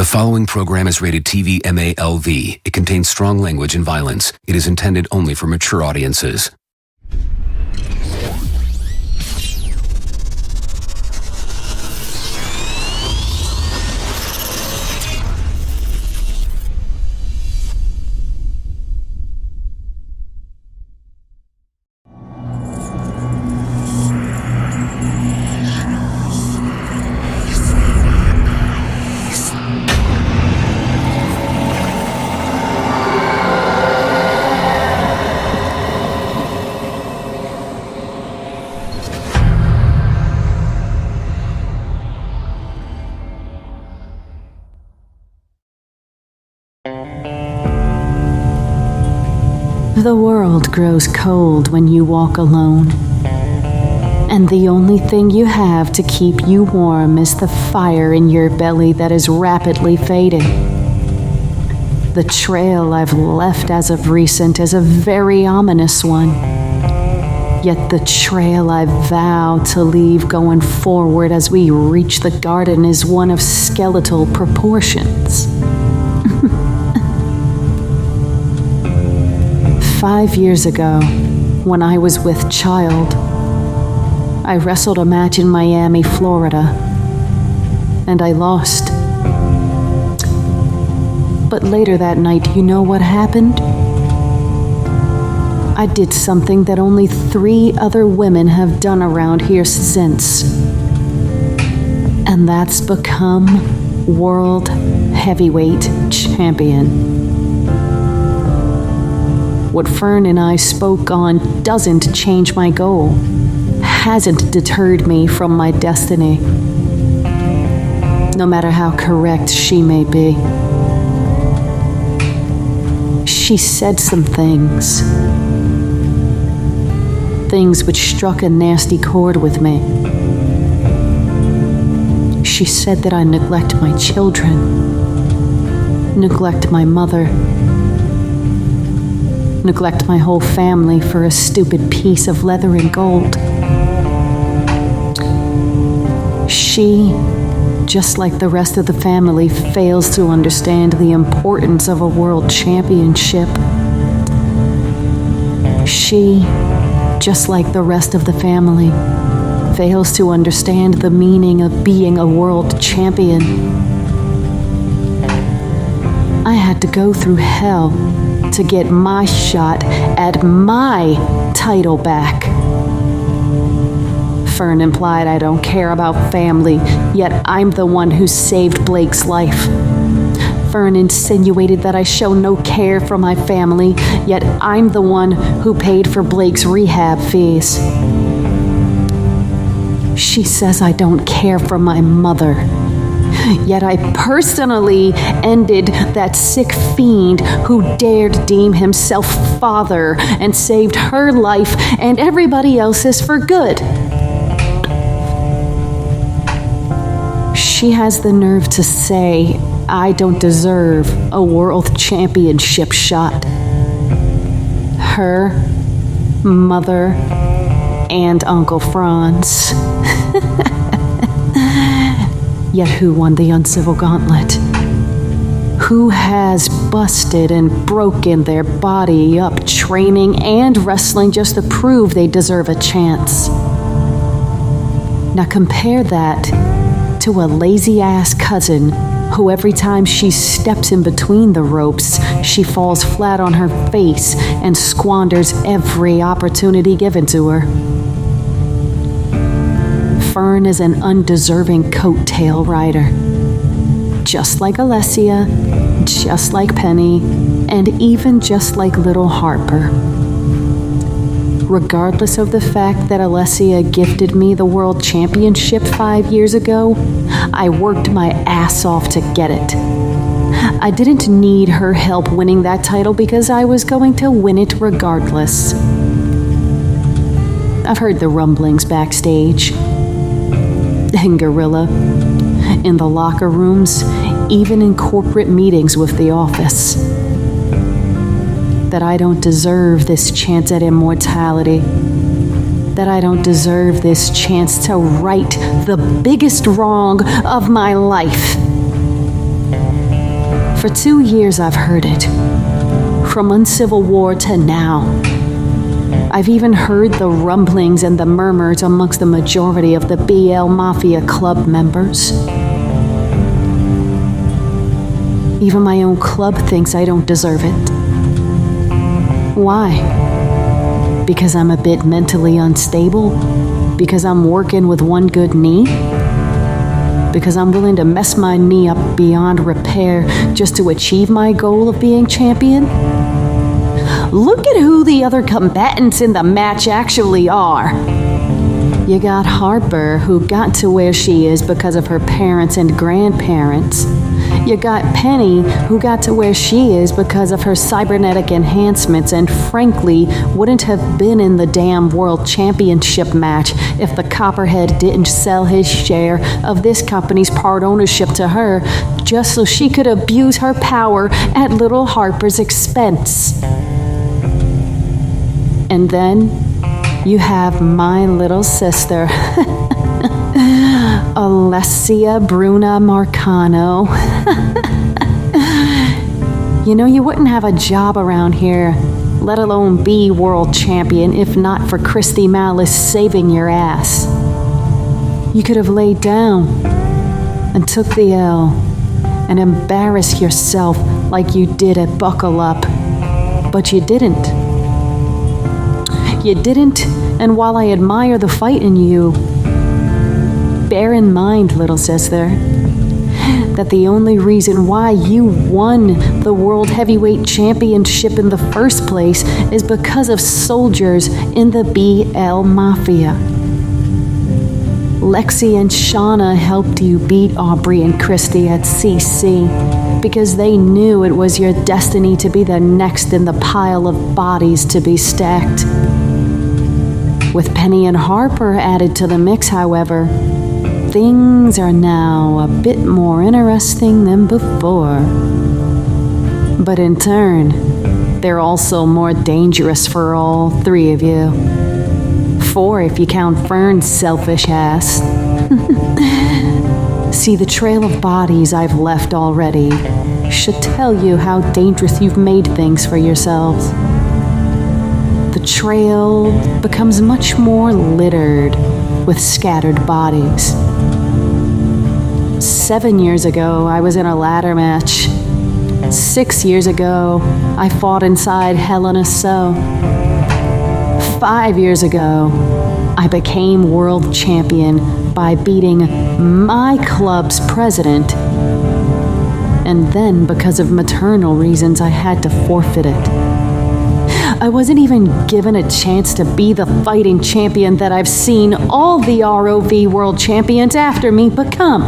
The following program is rated TV MALV. It contains strong language and violence. It is intended only for mature audiences. The world grows cold when you walk alone, and the only thing you have to keep you warm is the fire in your belly that is rapidly fading. The trail I've left as of recent is a very ominous one, yet the trail I vow to leave going forward as we reach the garden is one of skeletal proportions. 5 years ago, when I was with child, I wrestled a match in Miami, Florida, and I lost. But later that night, you know what happened? I did something that only 3 other women have done around here since, and that's become World Heavyweight Champion. What Fern and I spoke on doesn't change my goal, hasn't deterred me from my destiny, no matter how correct she may be. She said some things which struck a nasty chord with me. She said that I neglect my children, neglect my mother, neglect my whole family for a stupid piece of leather and gold. She, just like the rest of the family, fails to understand the importance of a world championship. She, just like the rest of the family, fails to understand the meaning of being a world champion. I had to go through hell to get my shot at my title back. Fern implied I don't care about family, yet I'm the one who saved Blake's life. Fern insinuated that I show no care for my family, yet I'm the one who paid for Blake's rehab fees. She says I don't care for my mother, yet I personally ended that sick fiend who dared deem himself father and saved her life and everybody else's for good. She has the nerve to say I don't deserve a world championship shot. Her, mother, and Uncle Franz. Yet who won the uncivil gauntlet? Who has busted and broken their body up training and wrestling just to prove they deserve a chance? Now compare that to a lazy-ass cousin who every time she steps in between the ropes, she falls flat on her face and squanders every opportunity given to her. Fern is an undeserving coattail rider. Just like Alessia, just like Penny, and even just like little Harper. Regardless of the fact that Alessia gifted me the World Championship 5 years ago, I worked my ass off to get it. I didn't need her help winning that title because I was going to win it regardless. I've heard the rumblings backstage, in Gorilla, in the locker rooms, even in corporate meetings with the office, that I don't deserve this chance at immortality, that I don't deserve this chance to right the biggest wrong of my life. For 2 years I've heard it. From Uncivil War to now. I've even heard the rumblings and the murmurs amongst the majority of the BL Mafia Club members. Even my own club thinks I don't deserve it. Why? Because I'm a bit mentally unstable? Because I'm working with one good knee? Because I'm willing to mess my knee up beyond repair just to achieve my goal of being champion? Look at who the other combatants in the match actually are. You got Harper, who got to where she is because of her parents and grandparents. You got Penny, who got to where she is because of her cybernetic enhancements and frankly wouldn't have been in the damn World Championship match if the Copperhead didn't sell his share of this company's part ownership to her just so she could abuse her power at little Harper's expense. And then you have my little sister, Alessia Marcano. You know, you wouldn't have a job around here, let alone be world champion, if not for Christy Malice saving your ass. You could have laid down and took the L and embarrassed yourself like you did at Buckle Up, but you didn't. You didn't, and while I admire the fight in you, bear in mind, little sister, that the only reason why you won the World Heavyweight Championship in the first place is because of soldiers in the BL Mafia. Lexi and Shauna helped you beat Aubrey and Christy at CC because they knew it was your destiny to be the next in the pile of bodies to be stacked. With Penny and Harper added to the mix, however, things are now a bit more interesting than before. But in turn, they're also more dangerous for all three of you. 4 if you count Fern's selfish ass. See, the trail of bodies I've left already should tell you how dangerous you've made things for yourselves. The trail becomes much more littered with scattered bodies. 7 years ago, I was in a ladder match. 6 years ago, I fought inside Hell in a Cell. 5 years ago, I became world champion by beating my club's president. And then, because of maternal reasons, I had to forfeit it. I wasn't even given a chance to be the fighting champion that I've seen all the ROV World Champions after me become.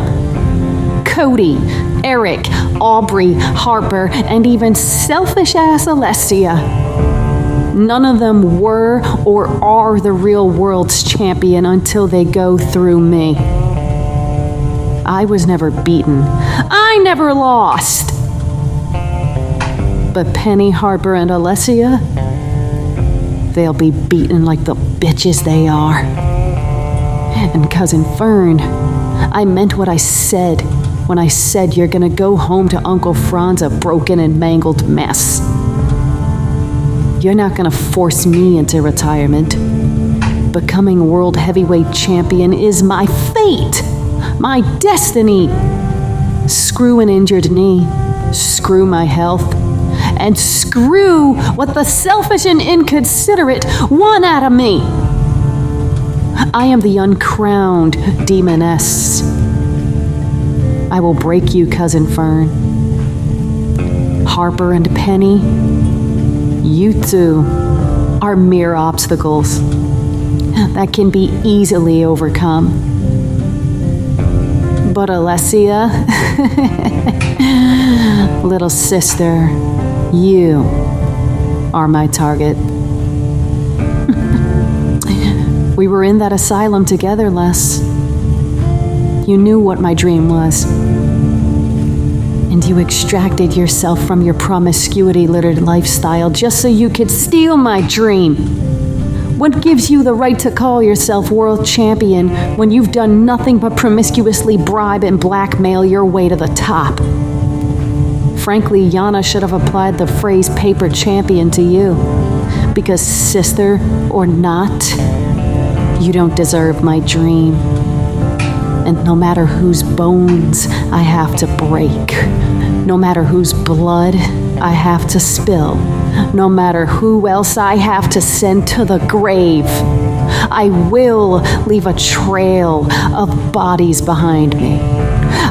Cody, Eric, Aubrey, Harper, and even selfish-ass Alessia. None of them were or are the real world's champion until they go through me. I was never beaten. I never lost. But Penny, Harper, and Alessia, they'll be beaten like the bitches they are. And Cousin Fern, I meant what I said when I said you're gonna go home to Uncle Franz a broken and mangled mess. You're not gonna force me into retirement. Becoming World Heavyweight Champion is my fate, my destiny. Screw an injured knee, screw my health, and screw what the selfish and inconsiderate want out of me. I am the uncrowned demoness. I will break you, Cousin Fern. Harper and Penny, you two are mere obstacles that can be easily overcome. But Alessia, little sister, you are my target. We were in that asylum together, Les. You knew what my dream was. And you extracted yourself from your promiscuity-littered lifestyle just so you could steal my dream. What gives you the right to call yourself world champion when you've done nothing but promiscuously bribe and blackmail your way to the top? Frankly, Yana should have applied the phrase paper champion to you. Because sister or not, you don't deserve my dream. And no matter whose bones I have to break, no matter whose blood I have to spill, no matter who else I have to send to the grave, I will leave a trail of bodies behind me.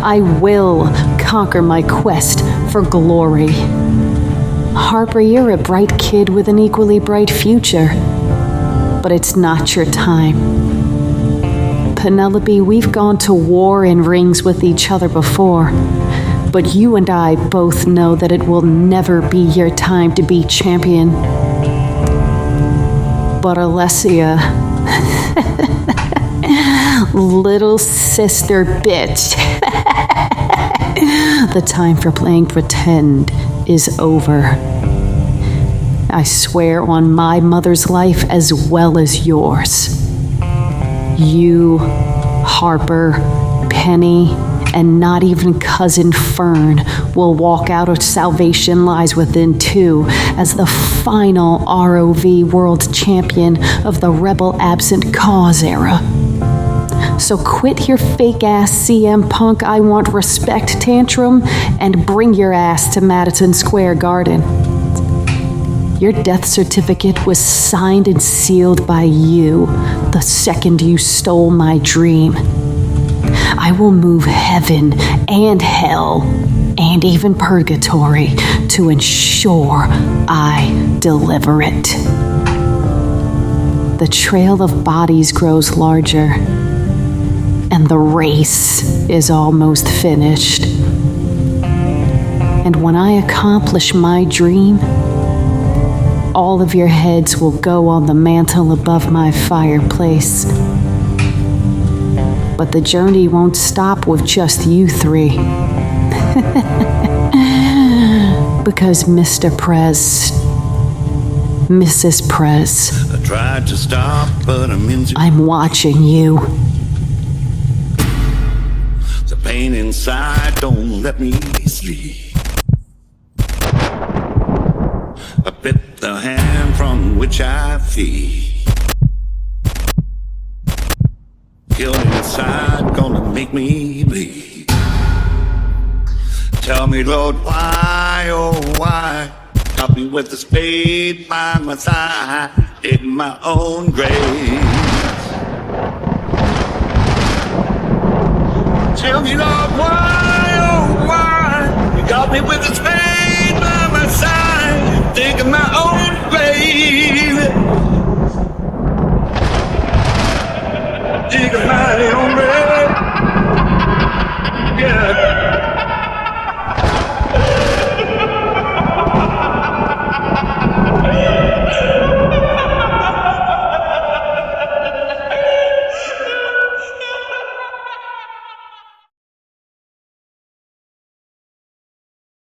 I will conquer my quest for glory. Harper, you're a bright kid with an equally bright future, but it's not your time. Penelope, we've gone to war in rings with each other before, but you and I both know that it will never be your time to be champion. But Alessia, little sister bitch, the time for playing pretend is over. I swear on my mother's life as well as yours. You, Harper, Penny, and not even cousin Fern will walk out of Salvation Lies Within 2 as the final ROV World Champion of the Rebel Absent Cause era. So quit your fake-ass CM Punk I want respect tantrum and bring your ass to Madison Square Garden. Your death certificate was signed and sealed by you the second you stole my dream. I will move heaven and hell and even purgatory to ensure I deliver it. The trail of bodies grows larger, and the race is almost finished. And when I accomplish my dream, all of your heads will go on the mantle above my fireplace. But the journey won't stop with just you three. Because Mr. Prez, Mrs. Prez, I tried to stop, but I'm watching you. The pain inside don't let me sleep. I bit the hand from which I feed. Guilt inside gonna make me bleed. Tell me, Lord, why, oh why? Help me with the spade by my side, in my own grave. Tell me, Lord, why, oh why?